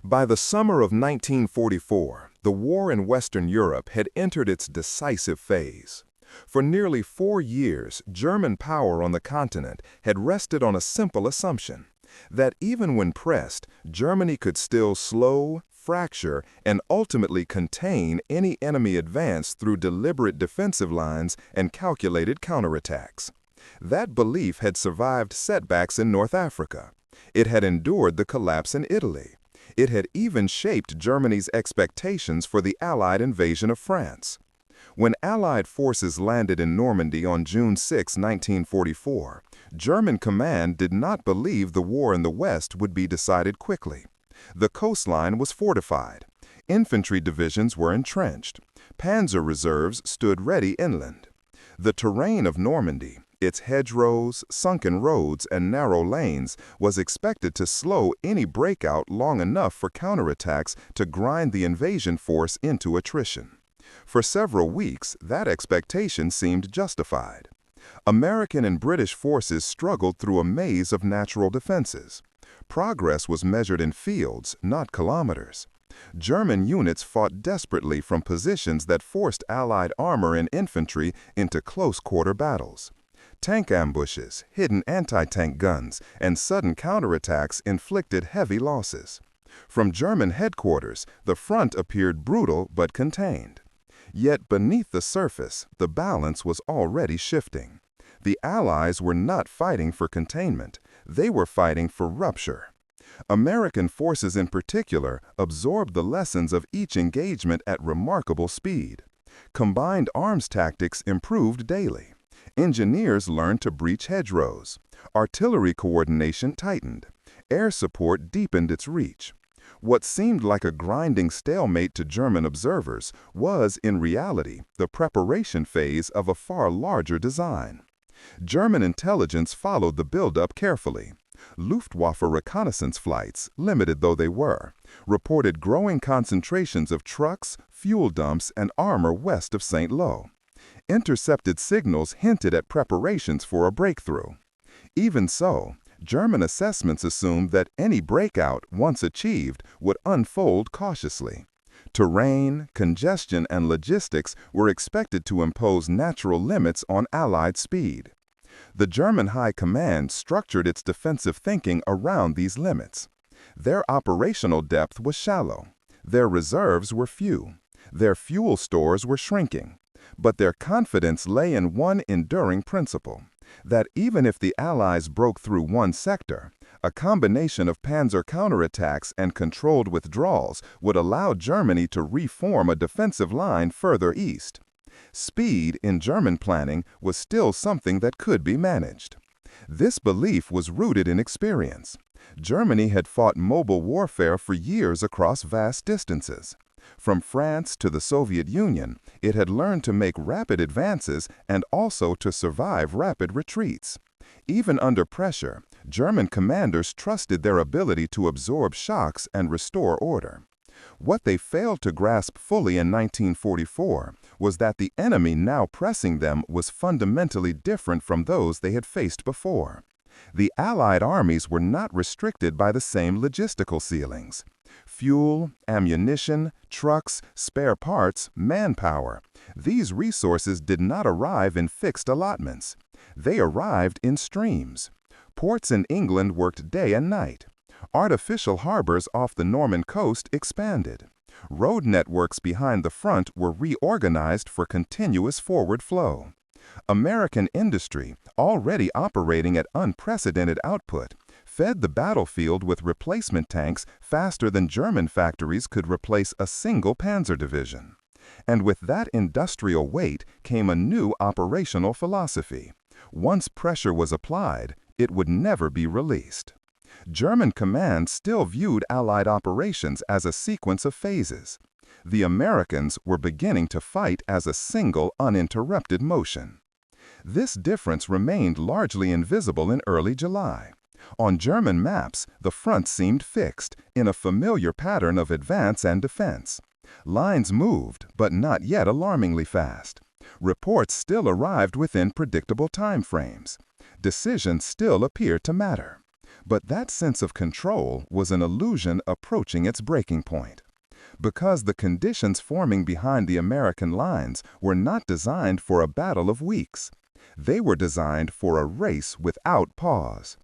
By the summer of 1944, the war in Western Europe had entered its decisive phase. For nearly 4 years, German power on the continent had rested on a simple assumption, that even when pressed, Germany could still slow, fracture, and ultimately contain any enemy advance through deliberate defensive lines and calculated counterattacks. That belief had survived setbacks in North Africa. It had endured the collapse in Italy. It had even shaped Germany's expectations for the Allied invasion of France. When Allied forces landed in Normandy on June 6, 1944, German command did not believe the war in the West would be decided quickly. The coastline was fortified. Infantry divisions were entrenched. Panzer reserves stood ready inland. The terrain of Normandy, its hedgerows, sunken roads, and narrow lanes, was expected to slow any breakout long enough for counterattacks to grind the invasion force into attrition. For several weeks, that expectation seemed justified. American and British forces struggled through a maze of natural defenses. Progress was measured in fields, not kilometers. German units fought desperately from positions that forced Allied armor and infantry into close-quarter battles. Tank ambushes, hidden anti-tank guns, and sudden counterattacks inflicted heavy losses. From German headquarters, the front appeared brutal but contained. Yet beneath the surface, the balance was already shifting. The Allies were not fighting for containment. They were fighting for rupture. American forces in particular absorbed the lessons of each engagement at remarkable speed. Combined arms tactics improved daily. Engineers learned to breach hedgerows. Artillery coordination tightened. Air support deepened its reach. What seemed like a grinding stalemate to German observers was, in reality, the preparation phase of a far larger design. German intelligence followed the buildup carefully. Luftwaffe reconnaissance flights, limited though they were, reported growing concentrations of trucks, fuel dumps, and armor west of St. Lo. Intercepted signals hinted at preparations for a breakthrough. Even so, German assessments assumed that any breakout, once achieved, would unfold cautiously. Terrain, congestion, and logistics were expected to impose natural limits on Allied speed. The German High Command structured its defensive thinking around these limits. Their operational depth was shallow. Their reserves were few. Their fuel stores were shrinking. But their confidence lay in one enduring principle, that even if the Allies broke through one sector, a combination of panzer counterattacks and controlled withdrawals would allow Germany to reform a defensive line further east. Speed in German planning was still something that could be managed. This belief was rooted in experience. Germany had fought mobile warfare for years across vast distances. From France to the Soviet Union, it had learned to make rapid advances and also to survive rapid retreats. Even under pressure, German commanders trusted their ability to absorb shocks and restore order. What they failed to grasp fully in 1944 was that the enemy now pressing them was fundamentally different from those they had faced before. The Allied armies were not restricted by the same logistical ceilings. Fuel, ammunition, trucks, spare parts, manpower. These resources did not arrive in fixed allotments. They arrived in streams. Ports in England worked day and night. Artificial harbors off the Norman coast expanded. Road networks behind the front were reorganized for continuous forward flow. American industry, already operating at unprecedented output, fed the battlefield with replacement tanks faster than German factories could replace a single panzer division. And with that industrial weight came a new operational philosophy. Once pressure was applied, it would never be released. German command still viewed Allied operations as a sequence of phases. The Americans were beginning to fight as a single uninterrupted motion. This difference remained largely invisible in early July. On German maps, the front seemed fixed, in a familiar pattern of advance and defense. Lines moved, but not yet alarmingly fast. Reports still arrived within predictable time frames. Decisions still appeared to matter. But that sense of control was an illusion approaching its breaking point. Because the conditions forming behind the American lines were not designed for a battle of weeks. They were designed for a race without pause.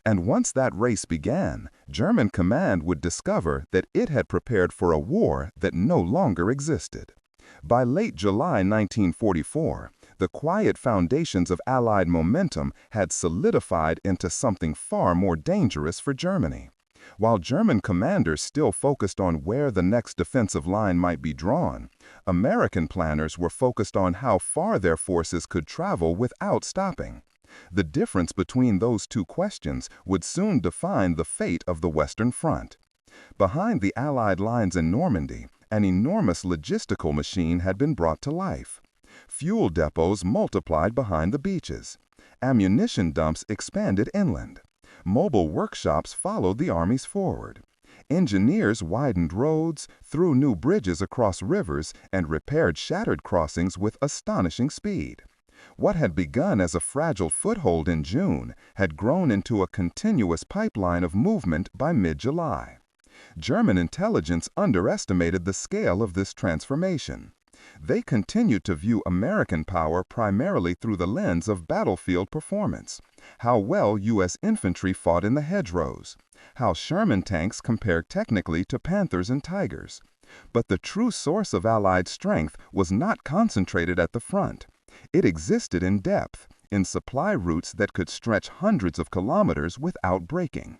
And once that race began, German command would discover that it had prepared for a war that no longer existed. By late July 1944, the quiet foundations of Allied momentum had solidified into something far more dangerous for Germany. While German commanders still focused on where the next defensive line might be drawn, American planners were focused on how far their forces could travel without stopping. The difference between those two questions would soon define the fate of the Western Front. Behind the Allied lines in Normandy, an enormous logistical machine had been brought to life. Fuel depots multiplied behind the beaches. Ammunition dumps expanded inland. Mobile workshops followed the armies forward. Engineers widened roads, threw new bridges across rivers, and repaired shattered crossings with astonishing speed. What had begun as a fragile foothold in June had grown into a continuous pipeline of movement by mid-July. German intelligence underestimated the scale of this transformation. They continued to view American power primarily through the lens of battlefield performance, how well U.S. infantry fought in the hedgerows, how Sherman tanks compared technically to Panthers and Tigers. But the true source of Allied strength was not concentrated at the front. It existed in depth, in supply routes that could stretch hundreds of kilometers without breaking.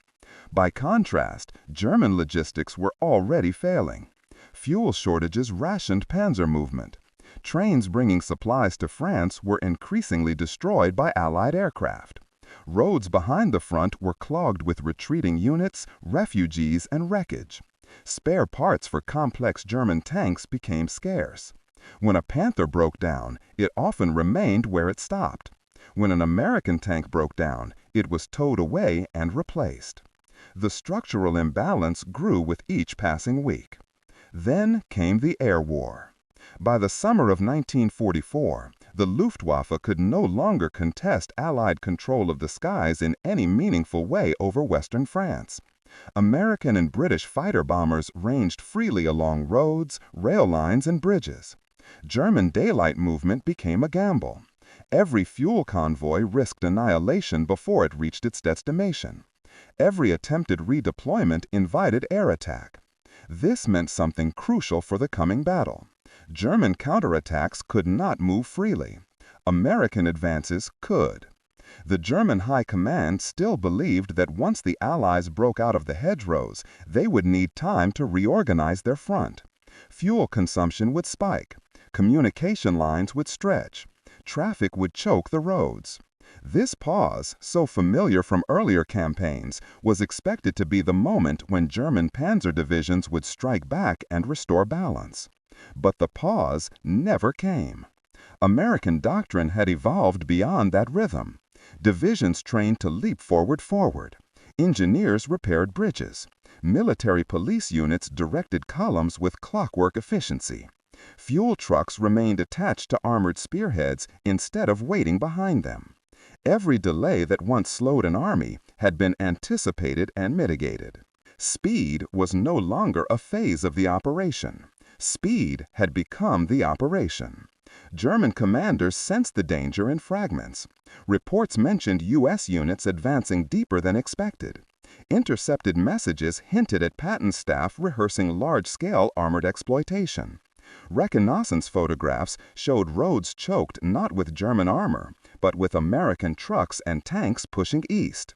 By contrast, German logistics were already failing. Fuel shortages rationed panzer movement. Trains bringing supplies to France were increasingly destroyed by Allied aircraft. Roads behind the front were clogged with retreating units, refugees, and wreckage. Spare parts for complex German tanks became scarce. When a Panther broke down, it often remained where it stopped. When an American tank broke down, it was towed away and replaced. The structural imbalance grew with each passing week. Then came the air war. By the summer of 1944, the Luftwaffe could no longer contest Allied control of the skies in any meaningful way over Western France. American and British fighter bombers ranged freely along roads, rail lines, and bridges. German daylight movement became a gamble. Every fuel convoy risked annihilation before it reached its destination. Every attempted redeployment invited air attack. This meant something crucial for the coming battle. German counterattacks could not move freely. American advances could. The German High Command still believed that once the Allies broke out of the hedgerows, they would need time to reorganize their front. Fuel consumption would spike. Communication lines would stretch. Traffic would choke the roads. This pause, so familiar from earlier campaigns, was expected to be the moment when German panzer divisions would strike back and restore balance. But the pause never came. American doctrine had evolved beyond that rhythm. Divisions trained to leap forward. Engineers repaired bridges. Military police units directed columns with clockwork efficiency. Fuel trucks remained attached to armored spearheads instead of waiting behind them. Every delay that once slowed an army had been anticipated and mitigated. Speed was no longer a phase of the operation. Speed had become the operation. German commanders sensed the danger in fragments. Reports mentioned U.S. units advancing deeper than expected. Intercepted messages hinted at Patton's staff rehearsing large-scale armored exploitation. Reconnaissance photographs showed roads choked not with German armor, but with American trucks and tanks pushing east.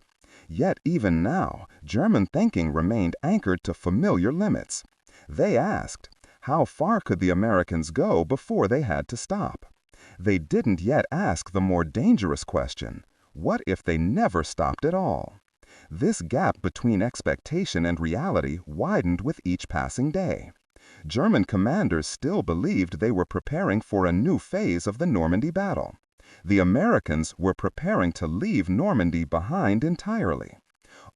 Yet even now, German thinking remained anchored to familiar limits. They asked, how far could the Americans go before they had to stop? They didn't yet ask the more dangerous question, what if they never stopped at all? This gap between expectation and reality widened with each passing day. German commanders still believed they were preparing for a new phase of the Normandy battle. The Americans were preparing to leave Normandy behind entirely.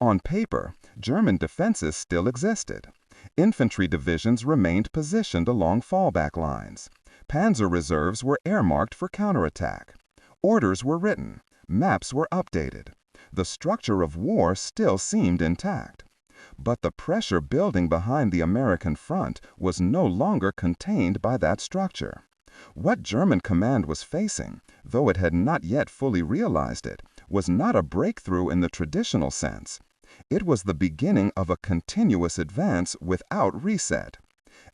On paper, German defenses still existed. Infantry divisions remained positioned along fallback lines. Panzer reserves were earmarked for counterattack. Orders were written. Maps were updated. The structure of war still seemed intact. But the pressure building behind the American front was no longer contained by that structure. What German command was facing, though it had not yet fully realized it, was not a breakthrough in the traditional sense. It was the beginning of a continuous advance without reset.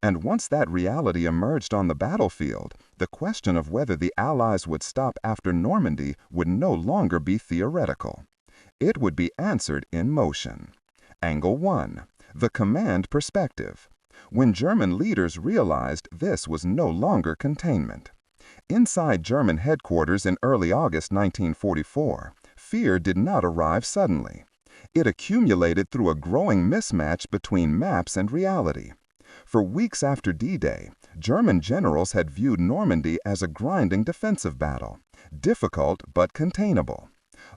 And once that reality emerged on the battlefield, the question of whether the Allies would stop after Normandy would no longer be theoretical. It would be answered in motion. Angle 1. The command perspective. When German leaders realized this was no longer containment. Inside German headquarters in early August 1944, fear did not arrive suddenly. It accumulated through a growing mismatch between maps and reality. For weeks after D-Day, German generals had viewed Normandy as a grinding defensive battle, difficult but containable.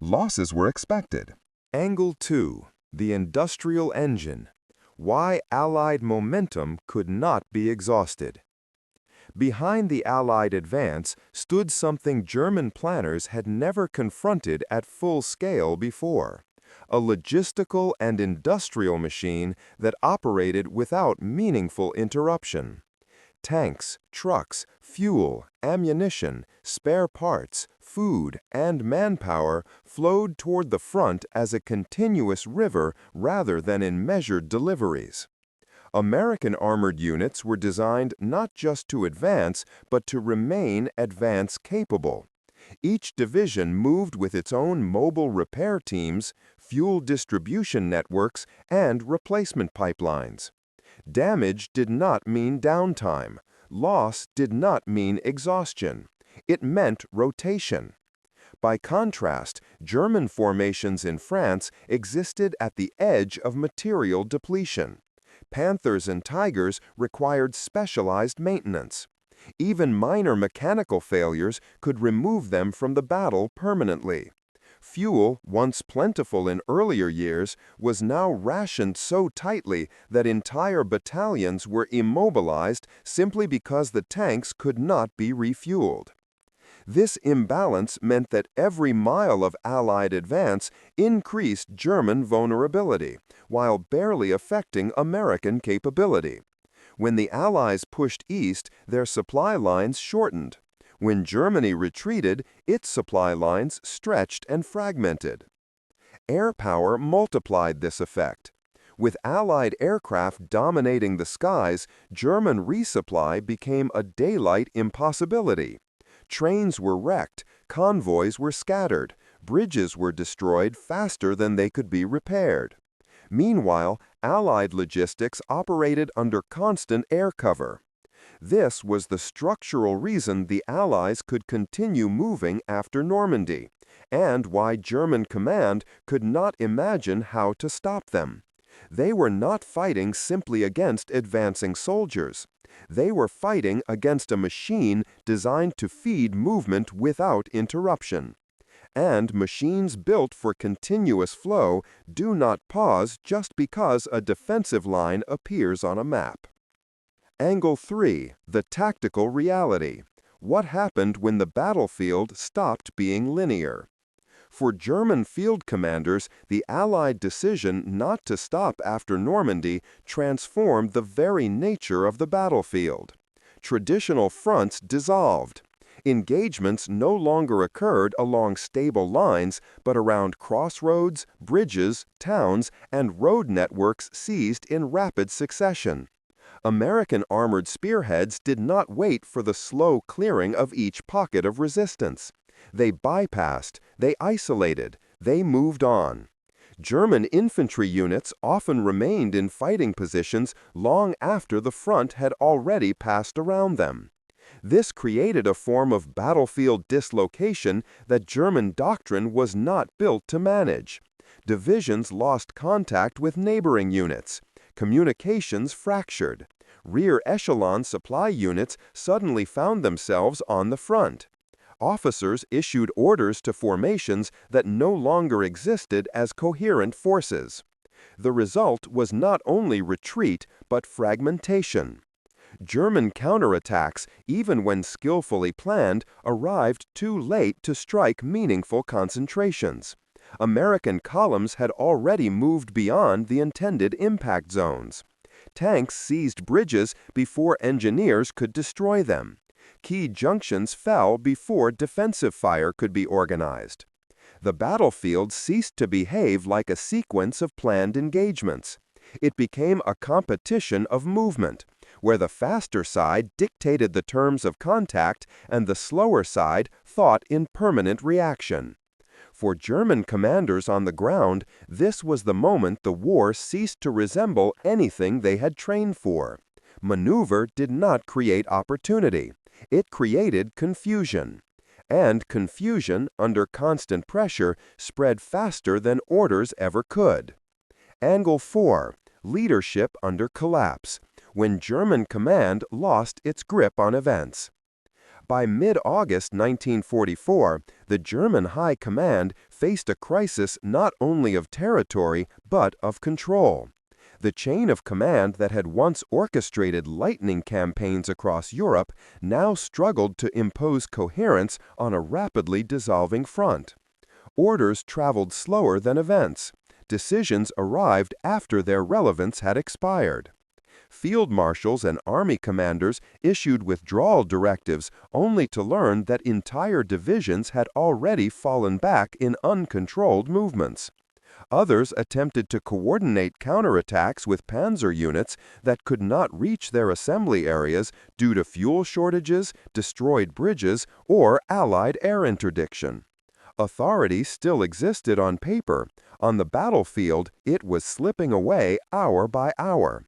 Losses were expected. Angle 2. The industrial engine. Why Allied momentum could not be exhausted. Behind the Allied advance stood something German planners had never confronted at full scale before: a logistical and industrial machine that operated without meaningful interruption. Tanks, trucks, fuel, ammunition, spare parts, food, and manpower flowed toward the front as a continuous river rather than in measured deliveries. American armored units were designed not just to advance, but to remain advance-capable. Each division moved with its own mobile repair teams, fuel distribution networks, and replacement pipelines. Damage did not mean downtime. Loss did not mean exhaustion. It meant rotation. By contrast, German formations in France existed at the edge of material depletion. Panthers and Tigers required specialized maintenance. Even minor mechanical failures could remove them from the battle permanently. Fuel, once plentiful in earlier years, was now rationed so tightly that entire battalions were immobilized simply because the tanks could not be refueled. This imbalance meant that every mile of Allied advance increased German vulnerability, while barely affecting American capability. When the Allies pushed east, their supply lines shortened. When Germany retreated, its supply lines stretched and fragmented. Air power multiplied this effect. With Allied aircraft dominating the skies, German resupply became a daylight impossibility. Trains were wrecked, convoys were scattered, bridges were destroyed faster than they could be repaired. Meanwhile, Allied logistics operated under constant air cover. This was the structural reason the Allies could continue moving after Normandy, and why German command could not imagine how to stop them. They were not fighting simply against advancing soldiers. They were fighting against a machine designed to feed movement without interruption. And machines built for continuous flow do not pause just because a defensive line appears on a map. Angle 3. The tactical reality. What happened when the battlefield stopped being linear? For German field commanders, the Allied decision not to stop after Normandy transformed the very nature of the battlefield. Traditional fronts dissolved. Engagements no longer occurred along stable lines, but around crossroads, bridges, towns, and road networks seized in rapid succession. American armored spearheads did not wait for the slow clearing of each pocket of resistance. They bypassed, they isolated, they moved on. German infantry units often remained in fighting positions long after the front had already passed around them. This created a form of battlefield dislocation that German doctrine was not built to manage. Divisions lost contact with neighboring units. Communications fractured. Rear echelon supply units suddenly found themselves on the front. Officers issued orders to formations that no longer existed as coherent forces. The result was not only retreat, but fragmentation. German counterattacks, even when skillfully planned, arrived too late to strike meaningful concentrations. American columns had already moved beyond the intended impact zones. Tanks seized bridges before engineers could destroy them. Key junctions fell before defensive fire could be organized. The battlefield ceased to behave like a sequence of planned engagements. It became a competition of movement, where the faster side dictated the terms of contact and the slower side thought in permanent reaction. For German commanders on the ground, this was the moment the war ceased to resemble anything they had trained for. Maneuver did not create opportunity. It created confusion. And confusion, under constant pressure, spread faster than orders ever could. Angle 4. Leadership under collapse, when German command lost its grip on events. By mid-August 1944, the German High Command faced a crisis not only of territory, but of control. The chain of command that had once orchestrated lightning campaigns across Europe now struggled to impose coherence on a rapidly dissolving front. Orders traveled slower than events. Decisions arrived after their relevance had expired. Field marshals and army commanders issued withdrawal directives only to learn that entire divisions had already fallen back in uncontrolled movements. Others attempted to coordinate counterattacks with panzer units that could not reach their assembly areas due to fuel shortages, destroyed bridges, or Allied air interdiction. Authority still existed on paper. On the battlefield, it was slipping away hour by hour.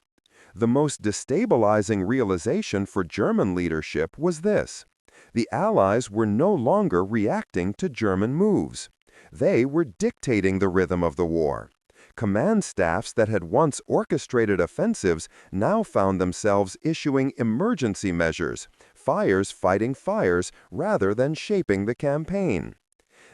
The most destabilizing realization for German leadership was this: the Allies were no longer reacting to German moves. They were dictating the rhythm of the war. Command staffs that had once orchestrated offensives now found themselves issuing emergency measures, fires fighting fires rather than shaping the campaign.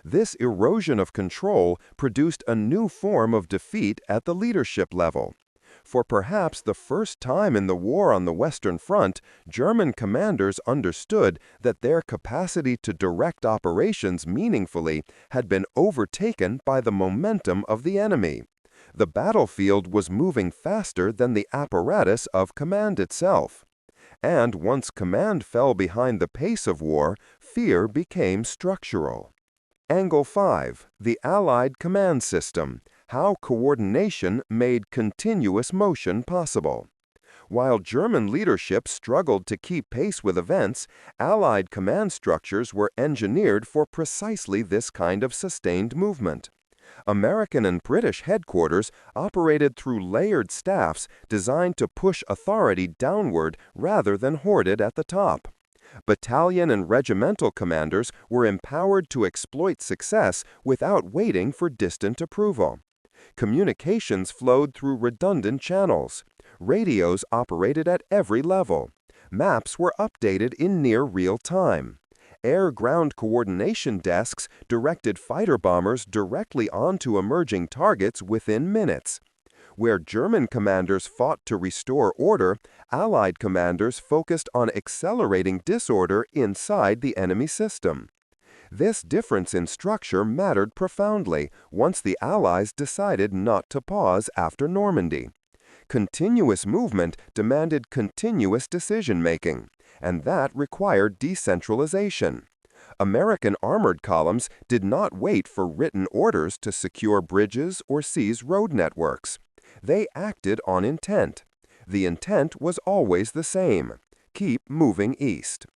This erosion of control produced a new form of defeat at the leadership level. For perhaps the first time in the war on the Western Front, German commanders understood that their capacity to direct operations meaningfully had been overtaken by the momentum of the enemy. The battlefield was moving faster than the apparatus of command itself. And once command fell behind the pace of war, fear became structural. Angle 5. The Allied Command System. How coordination made continuous motion possible. While German leadership struggled to keep pace with events, Allied command structures were engineered for precisely this kind of sustained movement. American and British headquarters operated through layered staffs designed to push authority downward rather than hoard it at the top. Battalion and regimental commanders were empowered to exploit success without waiting for distant approval. Communications flowed through redundant channels. Radios operated at every level. Maps were updated in near real time. Air-ground coordination desks directed fighter bombers directly onto emerging targets within minutes. Where German commanders fought to restore order, Allied commanders focused on accelerating disorder inside the enemy system. This difference in structure mattered profoundly once the Allies decided not to pause after Normandy. Continuous movement demanded continuous decision-making, and that required decentralization. American armored columns did not wait for written orders to secure bridges or seize road networks. They acted on intent. The intent was always the same: keep moving east.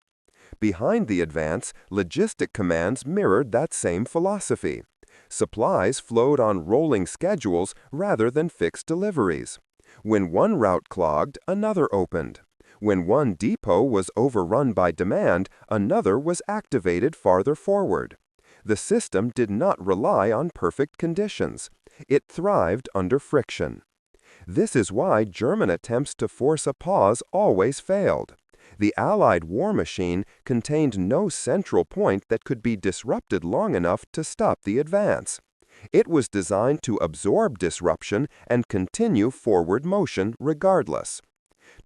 Behind the advance, logistic commands mirrored that same philosophy. Supplies flowed on rolling schedules rather than fixed deliveries. When one route clogged, another opened. When one depot was overrun by demand, another was activated farther forward. The system did not rely on perfect conditions. It thrived under friction. This is why German attempts to force a pause always failed. The Allied war machine contained no central point that could be disrupted long enough to stop the advance. It was designed to absorb disruption and continue forward motion regardless.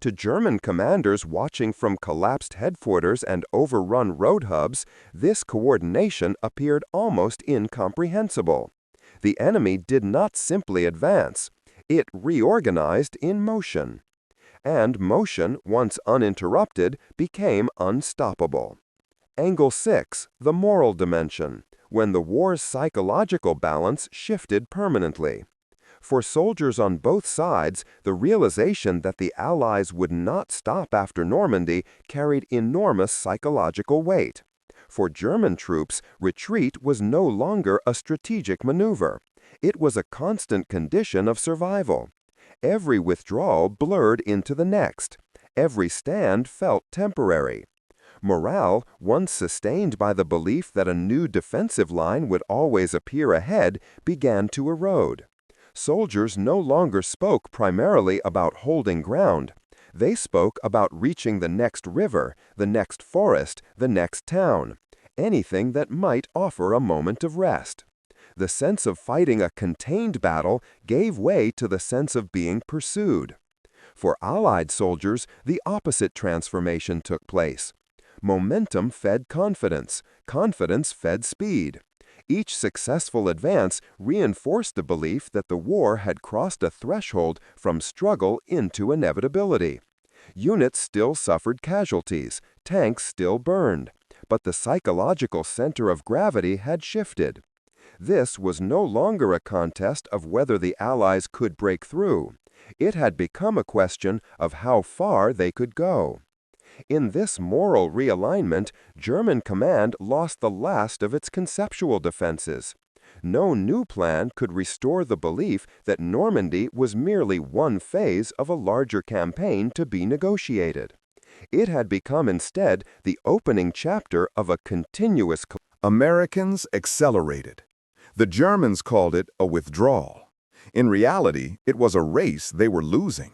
To German commanders watching from collapsed headquarters and overrun road hubs, this coordination appeared almost incomprehensible. The enemy did not simply advance. It reorganized in motion. And motion, once uninterrupted, became unstoppable. Angle 6, the moral dimension, when the war's psychological balance shifted permanently. For soldiers on both sides, the realization that the Allies would not stop after Normandy carried enormous psychological weight. For German troops, retreat was no longer a strategic maneuver. It was a constant condition of survival. Every withdrawal blurred into the next. Every stand felt temporary. Morale, once sustained by the belief that a new defensive line would always appear ahead, began to erode. Soldiers no longer spoke primarily about holding ground. They spoke about reaching the next river, the next forest, the next town, anything that might offer a moment of rest. The sense of fighting a contained battle gave way to the sense of being pursued. For Allied soldiers, the opposite transformation took place. Momentum fed confidence, confidence fed speed. Each successful advance reinforced the belief that the war had crossed a threshold from struggle into inevitability. Units still suffered casualties, tanks still burned, but the psychological center of gravity had shifted. This was no longer a contest of whether the Allies could break through. It had become a question of how far they could go. In this moral realignment, German command lost the last of its conceptual defenses. No new plan could restore the belief that Normandy was merely one phase of a larger campaign to be negotiated. It had become instead the opening chapter of a continuous. Americans accelerated. The Germans called it a withdrawal. In reality, it was a race they were losing.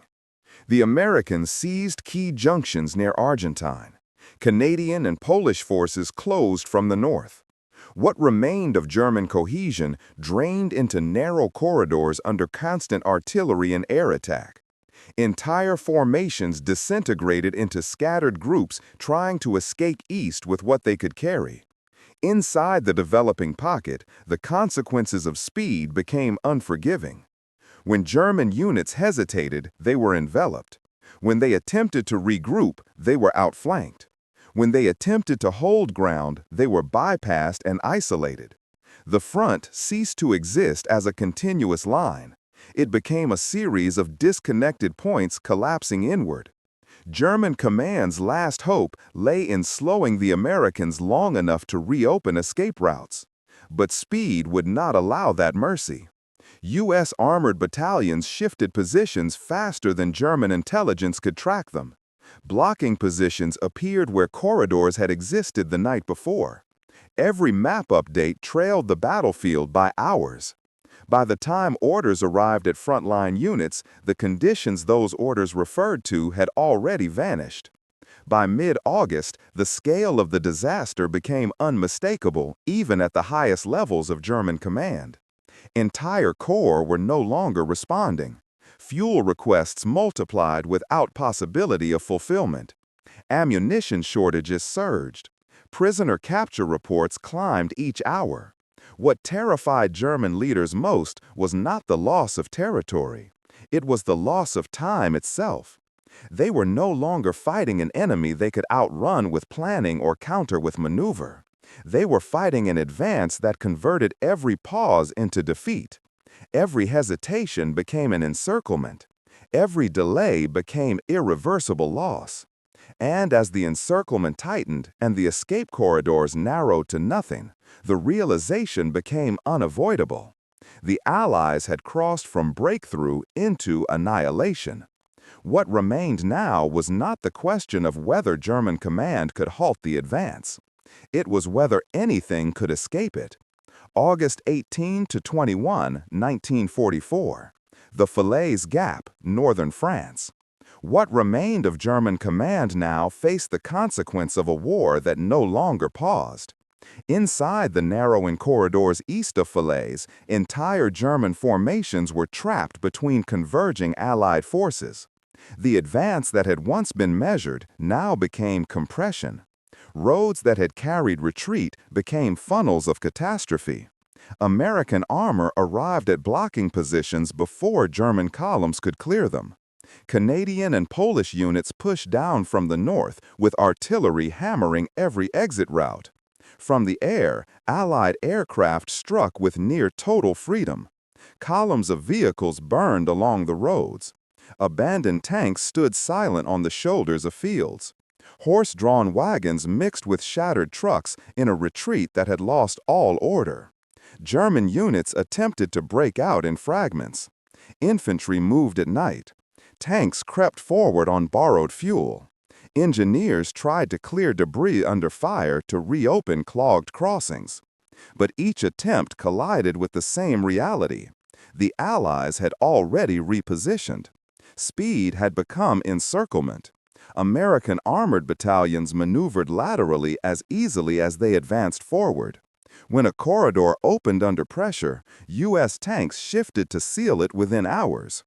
The Americans seized key junctions near Argentine. Canadian and Polish forces closed from the north. What remained of German cohesion drained into narrow corridors under constant artillery and air attack. Entire formations disintegrated into scattered groups trying to escape east with what they could carry. Inside the developing pocket, the consequences of speed became unforgiving. When German units hesitated, they were enveloped. When they attempted to regroup, they were outflanked. When they attempted to hold ground, they were bypassed and isolated. The front ceased to exist as a continuous line. It became a series of disconnected points collapsing inward. German command's last hope lay in slowing the Americans long enough to reopen escape routes. But speed would not allow that mercy. U.S. armored battalions shifted positions faster than German intelligence could track them. Blocking positions appeared where corridors had existed the night before. Every map update trailed the battlefield by hours. By the time orders arrived at frontline units, the conditions those orders referred to had already vanished. By mid-August, the scale of the disaster became unmistakable even at the highest levels of German command. Entire corps were no longer responding. Fuel requests multiplied without possibility of fulfillment. Ammunition shortages surged. Prisoner capture reports climbed each hour. What terrified German leaders most was not the loss of territory. It was the loss of time itself. They were no longer fighting an enemy they could outrun with planning or counter with maneuver. They were fighting an advance that converted every pause into defeat. Every hesitation became an encirclement. Every delay became irreversible loss. And as the encirclement tightened and the escape corridors narrowed to nothing, the realization became unavoidable. The Allies had crossed from breakthrough into annihilation. What remained now was not the question of whether German command could halt the advance. It was whether anything could escape it. August 18 to 21, 1944. The Falaise Gap, northern France. What remained of German command now faced the consequence of a war that no longer paused. Inside the narrowing corridors east of Falaise, entire German formations were trapped between converging Allied forces. The advance that had once been measured now became compression. Roads that had carried retreat became funnels of catastrophe. American armor arrived at blocking positions before German columns could clear them. Canadian and Polish units pushed down from the north, with artillery hammering every exit route. From the air, Allied aircraft struck with near-total freedom. Columns of vehicles burned along the roads. Abandoned tanks stood silent on the shoulders of fields. Horse-drawn wagons mixed with shattered trucks in a retreat that had lost all order. German units attempted to break out in fragments. Infantry moved at night. Tanks crept forward on borrowed fuel. Engineers tried to clear debris under fire to reopen clogged crossings. But each attempt collided with the same reality. The Allies had already repositioned. Speed had become encirclement. American armored battalions maneuvered laterally as easily as they advanced forward. When a corridor opened under pressure, U.S. tanks shifted to seal it within hours.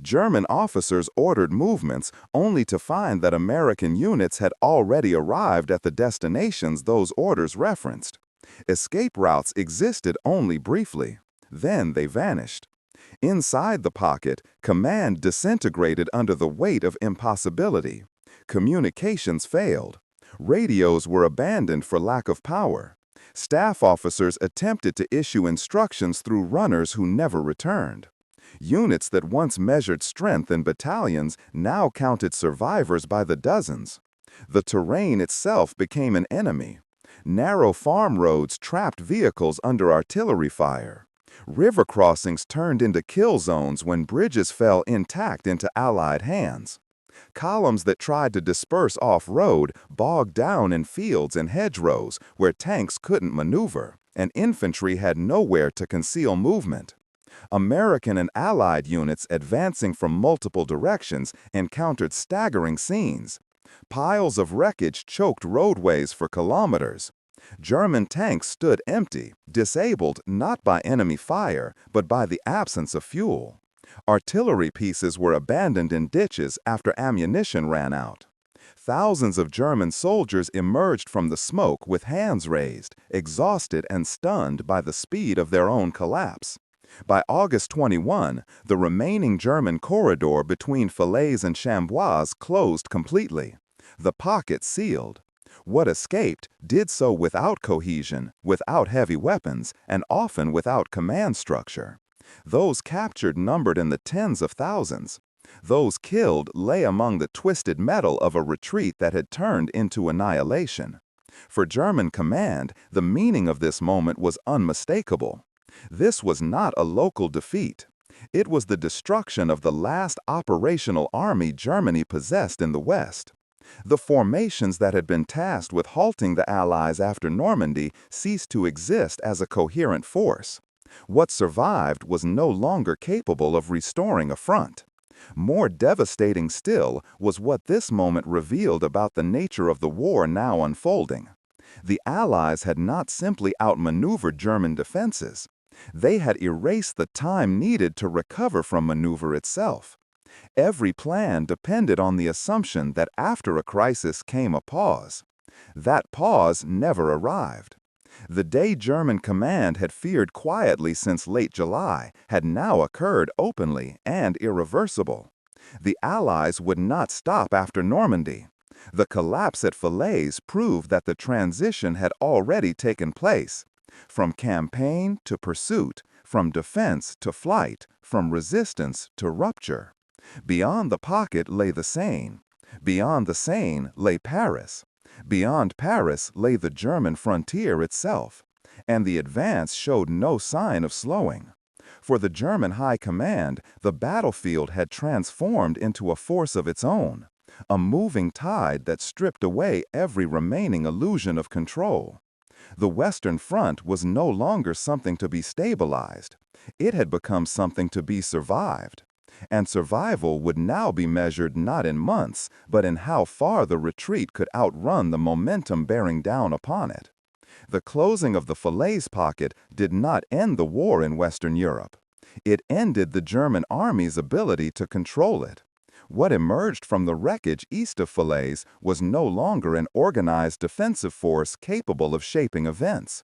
German officers ordered movements only to find that American units had already arrived at the destinations those orders referenced. Escape routes existed only briefly. Then they vanished. Inside the pocket, command disintegrated under the weight of impossibility. Communications failed. Radios were abandoned for lack of power. Staff officers attempted to issue instructions through runners who never returned. Units that once measured strength in battalions now counted survivors by the dozens. The terrain itself became an enemy. Narrow farm roads trapped vehicles under artillery fire. River crossings turned into kill zones when bridges fell intact into Allied hands. Columns that tried to disperse off-road bogged down in fields and hedgerows where tanks couldn't maneuver, and infantry had nowhere to conceal movement. American and Allied units advancing from multiple directions encountered staggering scenes. Piles of wreckage choked roadways for kilometers. German tanks stood empty, disabled not by enemy fire, but by the absence of fuel. Artillery pieces were abandoned in ditches after ammunition ran out. Thousands of German soldiers emerged from the smoke with hands raised, exhausted and stunned by the speed of their own collapse. By August 21, the remaining German corridor between Falaise and Chamboise closed completely. The pocket sealed. What escaped did so without cohesion, without heavy weapons, and often without command structure. Those captured numbered in the tens of thousands. Those killed lay among the twisted metal of a retreat that had turned into annihilation. For German command, the meaning of this moment was unmistakable. This was not a local defeat. It was the destruction of the last operational army Germany possessed in the West. The formations that had been tasked with halting the Allies after Normandy ceased to exist as a coherent force. What survived was no longer capable of restoring a front. More devastating still was what this moment revealed about the nature of the war now unfolding. The Allies had not simply outmaneuvered German defenses. They had erased the time needed to recover from maneuver itself. Every plan depended on the assumption that after a crisis came a pause. That pause never arrived. The day German command had feared quietly since late July had now occurred openly and irreversible. The Allies would not stop after Normandy. The collapse at Falaise proved that the transition had already taken place. From campaign to pursuit, from defense to flight, from resistance to rupture. Beyond the pocket lay the Seine. Beyond the Seine lay Paris. Beyond Paris lay the German frontier itself. And the advance showed no sign of slowing. For the German High Command, the battlefield had transformed into a force of its own, a moving tide that stripped away every remaining illusion of control. The Western Front was no longer something to be stabilized. It had become something to be survived. And survival would now be measured not in months, but in how far the retreat could outrun the momentum bearing down upon it. The closing of the Falaise Pocket did not end the war in Western Europe. It ended the German army's ability to control it. What emerged from the wreckage east of Falaise was no longer an organized defensive force capable of shaping events.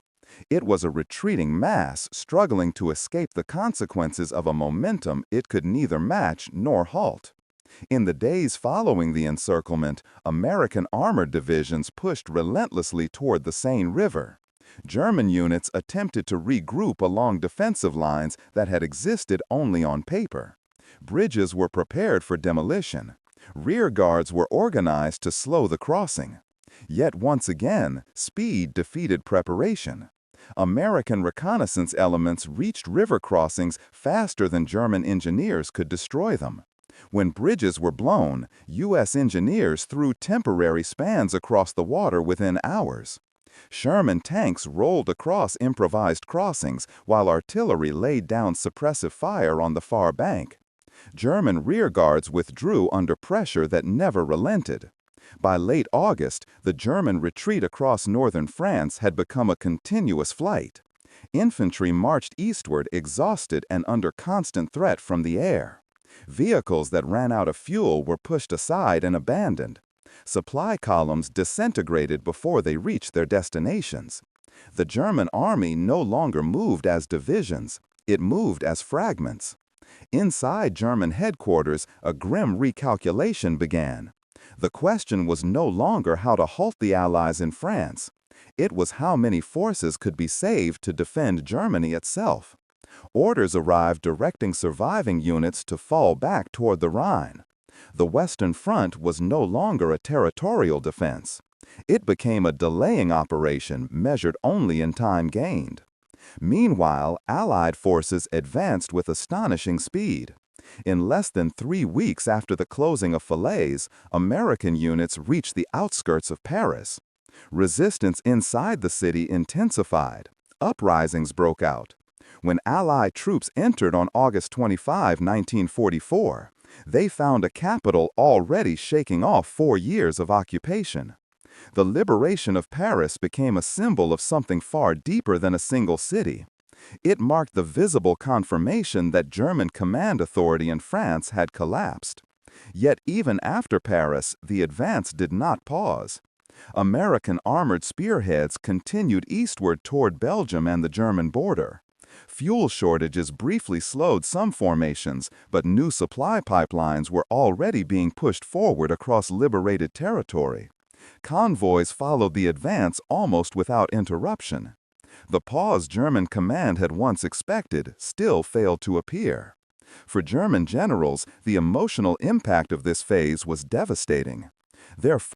It was a retreating mass struggling to escape the consequences of a momentum it could neither match nor halt. In the days following the encirclement, American armored divisions pushed relentlessly toward the Seine River. German units attempted to regroup along defensive lines that had existed only on paper. Bridges were prepared for demolition. Rear guards were organized to slow the crossing. Yet once again, speed defeated preparation. American reconnaissance elements reached river crossings faster than German engineers could destroy them. When bridges were blown, U.S. engineers threw temporary spans across the water within hours. Sherman tanks rolled across improvised crossings while artillery laid down suppressive fire on the far bank. German rearguards withdrew under pressure that never relented. By late August, the German retreat across northern France had become a continuous flight. Infantry marched eastward exhausted and under constant threat from the air. Vehicles that ran out of fuel were pushed aside and abandoned. Supply columns disintegrated before they reached their destinations. The German army no longer moved as divisions, it moved as fragments. Inside German headquarters, a grim recalculation began. The question was no longer how to halt the Allies in France. It was how many forces could be saved to defend Germany itself. Orders arrived directing surviving units to fall back toward the Rhine. The Western Front was no longer a territorial defense. It became a delaying operation measured only in time gained. Meanwhile, Allied forces advanced with astonishing speed. In less than 3 weeks after the closing of Falaise, American units reached the outskirts of Paris. Resistance inside the city intensified. Uprisings broke out. When Allied troops entered on August 25, 1944, they found a capital already shaking off 4 years of occupation. The liberation of Paris became a symbol of something far deeper than a single city. It marked the visible confirmation that German command authority in France had collapsed. Yet even after Paris, the advance did not pause. American armored spearheads continued eastward toward Belgium and the German border. Fuel shortages briefly slowed some formations, but new supply pipelines were already being pushed forward across liberated territory. Convoys followed the advance almost without interruption. The pause German command had once expected still failed to appear. For German generals, the emotional impact of this phase was devastating. Their